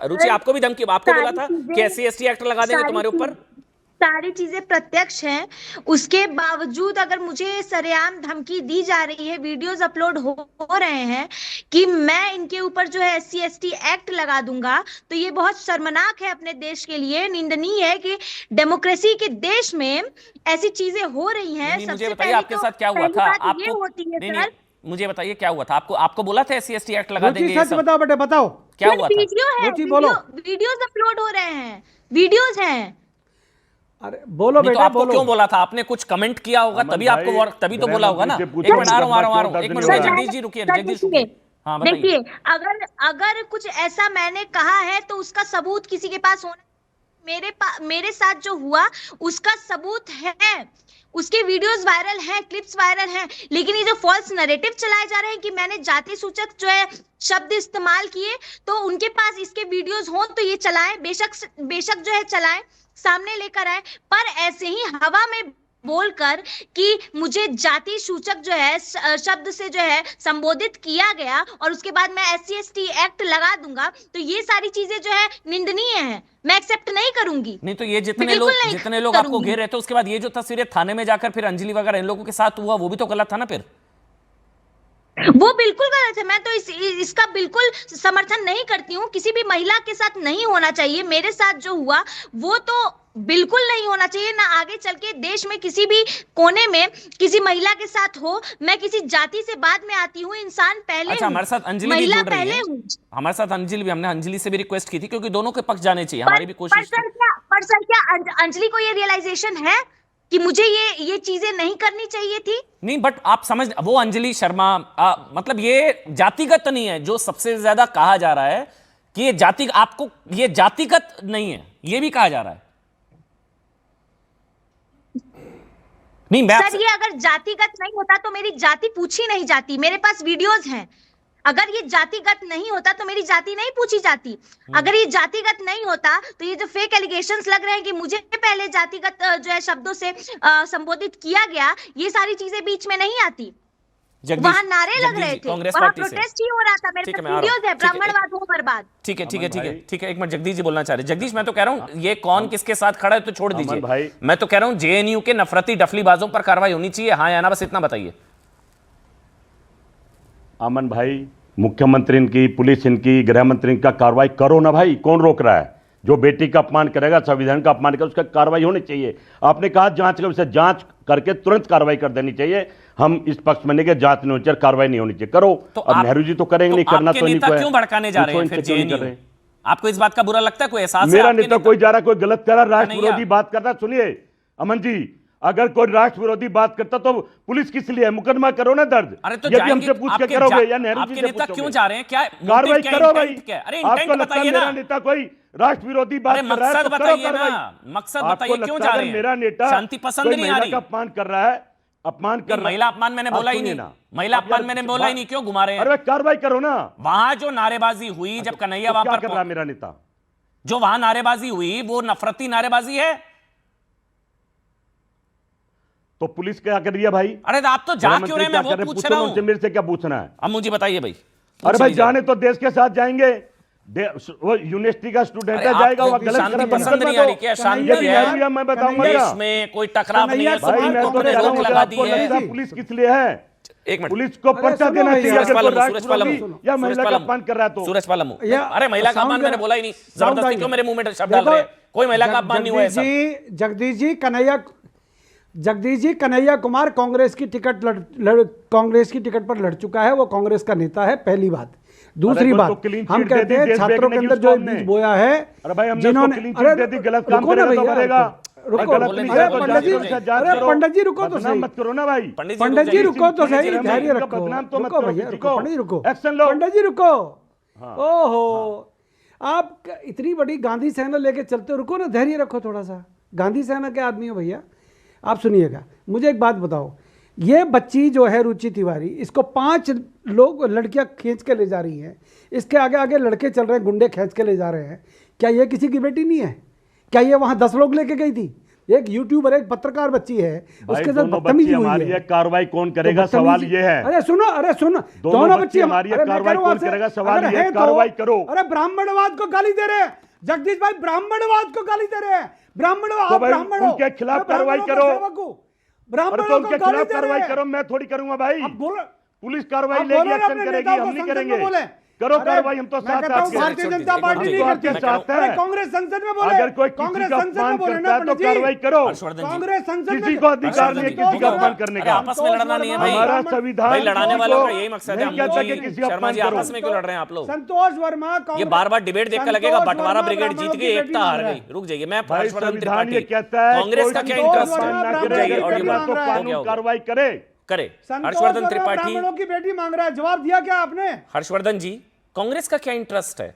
रुचि आपको भी धमकी, आपको बोला सारी था चीजें कि SC/ST एक्ट लगा देंगे तुम्हारे ऊपर। सारी चीजें प्रत्यक्ष हैं, उसके बावजूद अगर मुझे सरेआम धमकी दी जा रही है, वीडियोस अपलोड हो रहे हैं कि मैं इनके ऊपर जो है SC/ST एक्ट लगा दूंगा, तो ये बहुत शर्मनाक है अपने देश के लिए, निंदनीय है कि डेमोक्रेसी के देश में ऐसी चीजें हो रही नहीं हैं। नहीं, मुझे सबसे बताइए पहली आपके तो साथ क्या हुआ पहली था। बात ये आपको होती है नहीं नहीं, सर, मुझे बताइए क्या हुआ था। आपको आपको बोला था SC/ST एक्ट लगा रुचि देंगे ये सच सब? बताओ बेटे, बताओ क्या सर हुआ था? वीडियो है, रुचि बोलो। वीडियोस अपलोड हो रहे हैं, वीडियोस हैं। अरे बोलो नहीं तो बेटा आपको बोलो। क्यों बोला था? आपने कुछ कमेंट किया होगा अमन तभी भाई, आपको तभी तो बोला होगा ना। गृह एक मंत्री से मिनट, आ रहा हूँ आ रहा हूँ आ रहा हूँ, पूछो, एक दर्द मिनट नहीं हो रुकिए, रहा है। जगदीश जी रुकिए, सर जगदीश देखिए, रुकिए। हाँ बताइए। देखिए, अगर अगर कुछ ऐसा मैंने कहा है तो उसका सबूत किसी के पास होना। मेरे साथ जो हुआ उसका सबूत है, उसके वीडियोस वायरल हैं, क्लिप्स वायरल हैं। लेकिन ये जो फॉल्स नैरेटिव चलाए जा रहे हैं कि मैंने जाति सूचक जो है शब्द इस्तेमाल किए, तो उनके पास इसके वीडियोस हों तो ये चलाएं, बेशक बेशक जो है चलाएं, सामने लेकर आए। पर ऐसे ही हवा में बोलकर कि मुझे जाति सूचक जो है शब्द से जो है संबोधित किया गया और उसके बाद मैं SC/ST एक्ट लगा दूंगा, तो ये सारी चीजें जो है निंदनीय है, मैं एक्सेप्ट नहीं करूंगी। नहीं तो ये बिल्कुल नहीं जितने लोग आपको करूंगी। घेर रहे थे, उसके बाद ये जो तस्वीरें थाने में जाकर फिर अंजलि वगैरह इन लोगों के साथ हुआ, वो भी तो गलत था ना फिर। वो बिल्कुल गलत है। मैं तो इसका बिल्कुल समर्थन नहीं करती हूँ। किसी भी महिला के साथ नहीं होना चाहिए। मेरे साथ जो हुआ वो तो बिल्कुल नहीं होना चाहिए, ना आगे चल के देश में किसी भी कोने में किसी महिला के साथ हो। मैं किसी जाति से बाद में आती हूँ, इंसान पहले अच्छा, हूँ, हमारे साथ अंजलि भी महिला जुड़ रही पहले है। हूँ। हमारे साथ अंजलि भी, हमने अंजलि से भी रिक्वेस्ट की थी क्योंकि दोनों के पक्ष जाने चाहिए, पर हमारी भी कोशिश थी। सर क्या अंजलि को ये रियलाइजेशन है कि मुझे ये चीजें नहीं करनी चाहिए थी? नहीं बट आप समझ, वो अंजलि शर्मा मतलब ये जातिगत नहीं है जो सबसे ज्यादा कहा जा रहा है कि ये जाति, आपको ये जातिगत नहीं है ये भी कहा जा रहा है। नहीं सर ये अगर जातिगत नहीं होता तो मेरी जाति पूछी नहीं जाती। मेरे पास वीडियोस हैं। अगर ये जातिगत नहीं होता तो मेरी जाति नहीं पूछी जाती। अगर ये जातिगत नहीं होता तो ये जो फेक एलिगेशंस लग रहे हैं कि मुझे पहले जातिगत जो है शब्दों से संबोधित किया गया, ये सारी चीजें बीच में नहीं आती। वहां नारे लग रहे थे, वहां प्रोटेस्ट ही हो रहा था। मेरे पास वीडियोस है, ब्राह्मणवाद हो बर्बाद। ठीक है ठीक है ठीक है ठीक है, एक मिनट जगदीश जी बोलना चाह रहे। जगदीश, मैं तो कह रहा हूं ये कौन किसके साथ खड़ा है तो छोड़ दीजिए। मैं तो कह रहा हूं JNU के नफरती डफलीबाजों पर कार्रवाई होनी चाहिए, हाँ या ना, बस इतना बताइए। अमन भाई, मुख्यमंत्री इनकी, पुलिस इनकी, गृह मंत्री इनका कार्रवाई करो ना भाई, कौन रोक रहा है? जो बेटी का अपमान करेगा, संविधान का अपमान करेगा, उसका कार्रवाई होनी चाहिए। आपने कहा जांच करो, उसे जांच करके तुरंत कार्रवाई कर देनी चाहिए। हम इस पक्ष में नहीं कि जांच नहीं होनी चाहिए, कार्रवाई नहीं होनी चाहिए, करो। तो अब नेहरू जी तो करेंगे, नहीं करना तो नहीं। क्यों भड़काने जा रहे हैं फिर JNU? आपको इस बात का बुरा लगता है? कोई एहसास? मेरा नेता कोई जा रहा, कोई गलत कर रहा, राष्ट्र विरोधी बात कर रहा। सुनिए अमन जी, अगर कोई राष्ट्र विरोधी बात करता तो पुलिस किस लिए है? मुकदमा करो ना दर्ज। अरे तो ये भी हमसे पूछ के करोगे या नेहरू जी से नेता पूछोगे? क्यों जा रहे हैं? क्या कार्रवाई करो भाई। अरे आपको लगता है मेरा नेता कोई राष्ट्र विरोधी बात कर रहा है तो करो कार्रवाई। मकसद बताइए क्यों जा रहे हैं? मेरा नेता शांति पसंद नहीं आ रही? अपमान कर रहा है, अपमान कर रहा है। महिला अपमान मैंने बोला ही नहीं, महिला अपमान मैंने बोला ही नहीं, क्यों घुमा रहे हैं? अरे कार्रवाई करो ना। वहां जो नारेबाजी हुई जब कन्हैया वहां पर कर रहा मेरा नेता, जो वहां नारेबाजी हुई वो नफरती नारेबाजी है तो पुलिस क्या कर रही है भाई? अरे आप तो जा क्यों रहे हैं? मैं वो पूछ रहा हूं। मेरे से क्या पूछना है? अब मुझे बताइए भाई। अरे भाई जाने तो देश के साथ जाएंगे, वो यूनिवर्सिटी का स्टूडेंट है, जाएगा वो गलत। शांति पसंद नहीं आ रही क्या? शांति है, मैं बताऊंगा देश में कोई टकराव नहीं है, भाई मैं तो कह रहा हूं लगा दी है। पुलिस किस लिए है? एक मिनट, पुलिस को पर्चा देना चाहिए सूरज पालम या महिला का अपमान कर रहा है तो। सूरज पालम, अरे महिला का अपमान मैंने बोला ही नहीं, जबरदस्ती क्यों मेरे मुंह में शब्द डाल रहे हैं? कोई महिला का अपमान नहीं हुआ ऐसा। जगदीश जी कन्हैया कुमार कांग्रेस की टिकट पर लड़ चुका है, वो कांग्रेस का नेता है, पहली बात। दूसरी बात, हम कहते हैं छात्रों के अंदर जो बीज बोया है, जिन्होंने रुको ना भैया, पंडित जी रुको तो सही, मत करो ना भाई, पंडित जी रुको तो सही, धैर्य रखो, रुको भैया, रुको पंडित जी रुको, पंडित जी रुको। ओहो, आप इतनी बड़ी गांधी सेना लेके चलते हो, रुको ना, धैर्य रखो थोड़ा सा। गांधी सेना के आदमी हो भैया। आप सुनिएगा, मुझे एक बात बताओ, ये बच्ची जो है रुचि तिवारी, इसको 5 लोग लड़कियां खींच के ले जा रही हैं, इसके आगे आगे लड़के चल रहे हैं, गुंडे खींच के ले जा रहे हैं। क्या ये किसी की बेटी नहीं है? क्या ये वहाँ 10 लोग लेके गई थी? एक यूट्यूबर, एक पत्रकार बच्ची है, उसके साथ दोनों बदतमीजी बच्ची हुई हमारी है। है, कार्रवाई कौन करेगा, तो सवाल बदतमीजी- ये है। अरे सुनो, दोनों बच्ची हमारी है, अरे मैं कार्रवाई कह रहा हूं कौन आपसे, करेगा, सवाल अगर ये है, है तो- कार्रवाई करो। अरे ब्राह्मणवाद को गाली दे रहे हैं जगदीश भाई, ब्राह्मणवाद को गाली दे रहे हैं। ब्राह्मणवाद, तो भाई ब्राह्मण हो, उनके खिलाफ मैं कार्रवाई ब्राह्मणों का करो। सेवक हूं। अरे ब्राह्मणों तो उनके को गाली खिलाफ दे रहे कार्रवाई हैं। करो, मैं थोड़ी करूंगा भाई। अब बोलो, पुलिस कार्रवाई आप लेगी, बोलो ना एक्शन अपने करेगी, नेताओं को हम नहीं संसद में करेंगे। बोले। करो अरे, कार्रवाई, हम तो मैं साथ कहता हूं आपके। भारतीय जनता एक पार्टी मिनट, नहीं एक करती। मिनट, चाहता अरे है। कांग्रेस संसद में बोले, अगर कोई किसी कांग्रेस का संसद में अपमान बोले करता ना है तो पंडित जी। कार्रवाई करो। हर्षवर्धन जी, कांग्रेस संसद में किसी को अधिकार नहीं है किसी का अपमान करने अरे का। आपस में लड़ना नहीं है भाई। हमारा संविधान भाई लड़ाने को वालों का यही मकसद है। नहीं कहता अम्मू कि जी, किसी का शर्मा अपमान जी, करो। आपस में क्यों लड़ रहे हैं आप लोग? संतोष वर्मा ये कांग्रेस- बार बार डिबेट देख कर लगेगा संतोष बंटवारा वर्मा ब्रिगेड जीत ब्राह्मणों की गई, बेटी एकता हार मांग रहा गई। है। रुक जाइए, मैं भाई हर्षवर्धन संविधान ये त्रिपाठी, कहता है कांग्रेस का क्या इंटरेस्ट है? वर्मा रुक जाइए, ब्राह्मणों ऑडियो की बंद। मांग रहा है। हो गया, हो गया। कार्रवाई करे। करे। संतोष हर्षवर्धन वर्मा त्रिपाठी, ब्राह्मणों की बेटी मांग रहा है, जवाब दिया क्या आपने? हर्षवर्धन जी, कांग्रेस का क्या इंटरेस्ट है?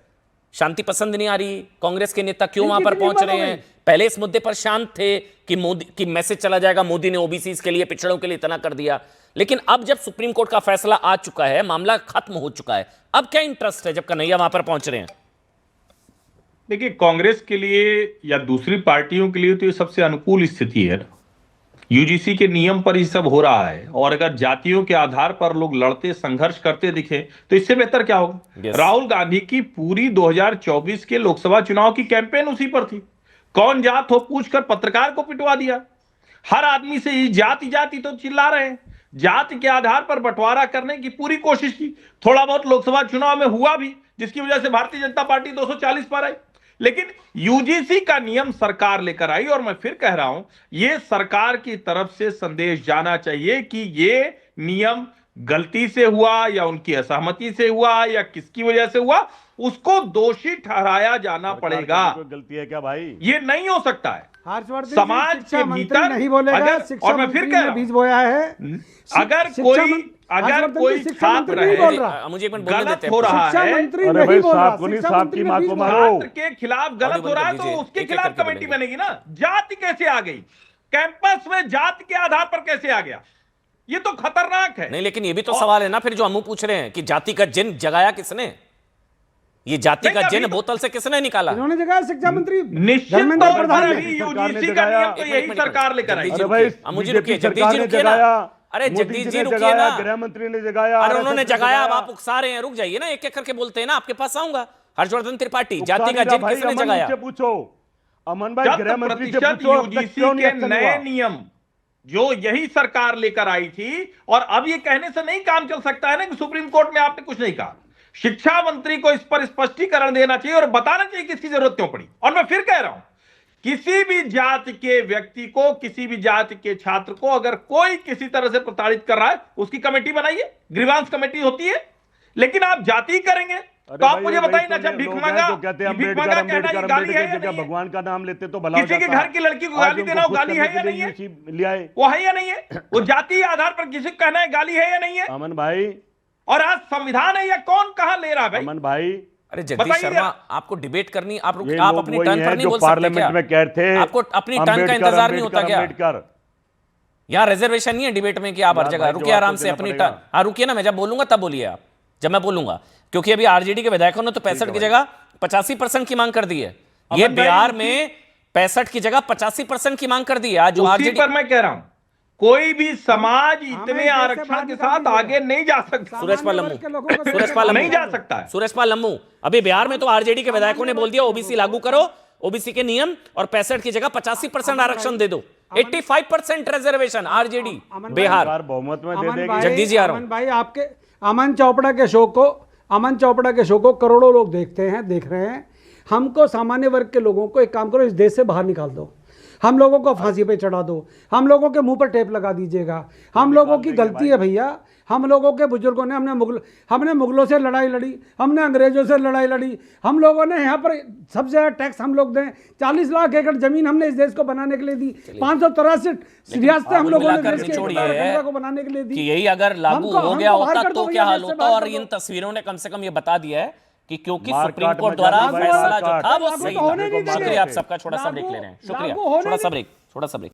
शांति पसंद नहीं आ रही, कांग्रेस के नेता क्यों वहां पर कितनी पहुंच बार रहे हो हैं? गई? पहले इस मुद्दे पर शांत थे कि मोदी की मैसेज चला जाएगा, मोदी ने ओबीसी के लिए, पिछड़ों के लिए इतना कर दिया। लेकिन अब जब सुप्रीम कोर्ट का फैसला आ चुका है, मामला खत्म हो चुका है, अब क्या इंटरेस्ट है जब कन्हैया वहां पर पहुंच रहे हैं? देखिए, कांग्रेस के लिए या दूसरी पार्टियों के लिए तो ये सबसे अनुकूल स्थिति है ना। यूजीसी के नियम पर ही सब हो रहा है, और अगर जातियों के आधार पर लोग लड़ते संघर्ष करते दिखे तो इससे बेहतर क्या होगा। Yes. राहुल गांधी की पूरी 2024 के लोकसभा चुनाव की कैंपेन उसी पर थी। कौन जात हो पूछकर पत्रकार को पिटवा दिया। हर आदमी से ये जाति जाति तो चिल्ला रहे हैं, जाति के आधार पर बंटवारा करने की पूरी कोशिश की। थोड़ा बहुत लोकसभा चुनाव में हुआ भी, जिसकी वजह से भारतीय जनता पार्टी 240 पर आई। लेकिन यूजीसी का नियम सरकार लेकर आई, और मैं फिर कह रहा हूं, यह सरकार की तरफ से संदेश जाना चाहिए कि यह नियम गलती से हुआ या उनकी असहमति से हुआ या किसकी वजह से हुआ, उसको दोषी ठहराया जाना पड़ेगा। कोई गलती है क्या भाई? ये नहीं हो सकता है। हर्षवर्धन समाज जी, शिक्षा के मंत्री भीतर नहीं बोलेगा, अगर- शिक्षा और मैं फिर मंत्री कह ने रहा हूं, बीज बोया है। अगर शिक्षा कोई मंत्री- अगर हर्षवर्धन कोई जी, शिक्षा छात्र मंत्री नहीं बोल है रहा। मुझे एक मिनट बोलने गलत देते हो हैं। रहा शिक्षा है, मंत्री अरे नहीं भाई, बोल रहा, साहब को नहीं, शिक्षा साहब मंत्री की ने मां बीज को बोया। मारो। छात्र के खिलाफ ऑडियो गलत हो बंद रहा कर है तो दीजिए, उसके एक-एक खिलाफ करके कमेटी बोलेंगे। बनेगी ना। जाति कैसे आ गई कैंपस में, जाति के आधार पर कैसे आ गया, ये तो खतरनाक है। नहीं, लेकिन ये भी तो सवाल है ना फिर जो अम्मू पूछ रहे हैं कि जाति का जिन जगाया किसने? ये जाति नहीं, का अभी जिन तो- बोतल से किसने निकाला? इन्होंने जगह शिक्षा मंत्री निश्चित धर्मेंद्र तौर पर प्रधान ने। अभी सरकार ने यूजीसी का जगाया। नियम तो एक यही मिनट, सरकार लेकर आई। जगदीश अरे भाई, अम्मू जी बीजेपी रुकिए, जगदीश सरकार जी ने रुकिए ना। जगाया, अरे मोदी जगदीश जी जी ने रुकिए जगाया, ना। गृह मंत्री ने जगाया, अरे RSS उन्होंने ने जगाया, अब जगाया। आप उकसा रहे हैं, रुक जाइए ना, एक एक करके बोलते हैं ना, आपके पास आऊंगा। हर्षवर्धन त्रिपाठी, उकसा जाति का नहीं रहा जिन भाई, किसने अमन जगाया? से पूछो, अमन भाई, शत गृह मंत्री से प्रतिशत पूछो, अब तक यूजीसी क्यों नहीं के एक्शन नए हुआ? नियम जो यही सरकार लेकर आई थी, और अब ये कहने से नहीं काम चल सकता है ना कि सुप्रीम कोर्ट में आपने कुछ नहीं कहा। शिक्षा मंत्री को इस पर स्पष्टीकरण देना चाहिए और बताना चाहिए कि इसकी जरूरत क्यों पड़ी। और मैं फिर कह रहा हूं, किसी भी जाति के व्यक्ति को, किसी भी जाति के छात्र को अगर कोई किसी तरह से प्रताड़ित कर रहा है, उसकी कमेटी बनाइए, ग्रीवांस कमेटी होती है। लेकिन आप जाति करेंगे तो आप मुझे बताइए ना, जब भीख मांगा, कहते हैं भीख मांगा कहना ये गाली है या नहीं है? भगवान का नाम लेते तो भला हो किसी के जाता। घर की लड़की को आज गाली उनको देना वो खुश गाली है करने या के नहीं है? लिए UGC ले आए। वो है या नहीं है? वो जाति आधार पर किसी को कहना है गाली है या नहीं है? अमन भाई, और आज संविधान है या कौन कहां ले रहा है भाई? अमन भाई, अरे जगदीश बताइए शर्मा, आप। आपको डिबेट करनी, आप ये आप लोग अपनी वही टर्न पर हैं नहीं जो बोल सकते पार्लियामेंट क्या? में कह थे, आपको अपनी टर्न का इंतजार नहीं होता क्या? अम्बेडकर। यहाँ रिजर्वेशन नहीं है डिबेट में कि आप हर यार जगह भाई, रुकिए, जवाब आराम तो से देना अपनी पड़ेगा। टर्न। हाँ रुकिए ना, मैं जब बोलूंगा तब बोलिए आप, जब मैं बोलूंगा, क्योंकि अभी आरजेडी के विधायकों ने तो 65 की जगह 85% की मांग कर दी है। ये अमन भाई, बिहार में 65 की जगह 85% की मांग कर दी है आज जो उसी आरजेडी। पर मैं कह रहा हूं, कोई भी समाज इतने देश से आरक्षण बाहर के निकाल साथ दीजिएगा। आगे नहीं जा सकता। सुरेशपाल सामान्य वर्ग के लोगों को सुरेशपाल नहीं जा सकता है। सुरेशपाल लम्बू, अभी बिहार में तो आरजेडी के विधायकों ने बोल दिया ओबीसी लागू करो, ओबीसी के नियम, और 65 की जगह 85% आरक्षण दे दो। 85% रिजर्वेशन आरजेडी बिहार। सरकार बहुमत में दे अमन देगी। भाई, जगदीश जी आ रहा हूं। अमन भाई, आपके अमन चोपड़ा के शो को करोड़ों लोग देखते हैं, देख रहे हैं। हमको सामान्य वर्ग के लोगों को एक काम करो, इस देश से बाहर निकाल दो, हम लोगों को फांसी पे चढ़ा दो, हम लोगों के मुंह पर टेप लगा दीजिएगा। हम लोगों की गलती है भैया, हम लोगों के बुजुर्गों ने, हमने मुगलों से लड़ाई लड़ी, हमने अंग्रेजों से लड़ाई लड़ी, हम लोगों ने यहाँ पर सबसे ज़्यादा टैक्स हम लोग दें, 40 लाख एकड़ जमीन हमने इस देश को बनाने के लिए दी, 583 रियासतें हम लोगों ने मिलाकर देश के निचोड़ ये है गणतंत्र को बनाने के लिए दी। कि यही अगर लागू हमको- हो गया हमको बाहर होता कर दो तो भैया, क्या हाल देश से होता, बाहर और कर दो। इन तस्वीरों ने कम से कम ये बता दिया है कि क्योंकि मार सुप्रीम काट कोर्ट मचा द्वारा दी भाई, फैसला मार जो काट। था वो लागू सही तो होने था। नहीं देंगे। शुक्रिया आप सबका, छोटा सा ब्रेक लागू- ले रहे हैं, शुक्रिया, लागू होने थोड़ा सा नहीं- ब्रेक, थोड़ा सा ब्रेक।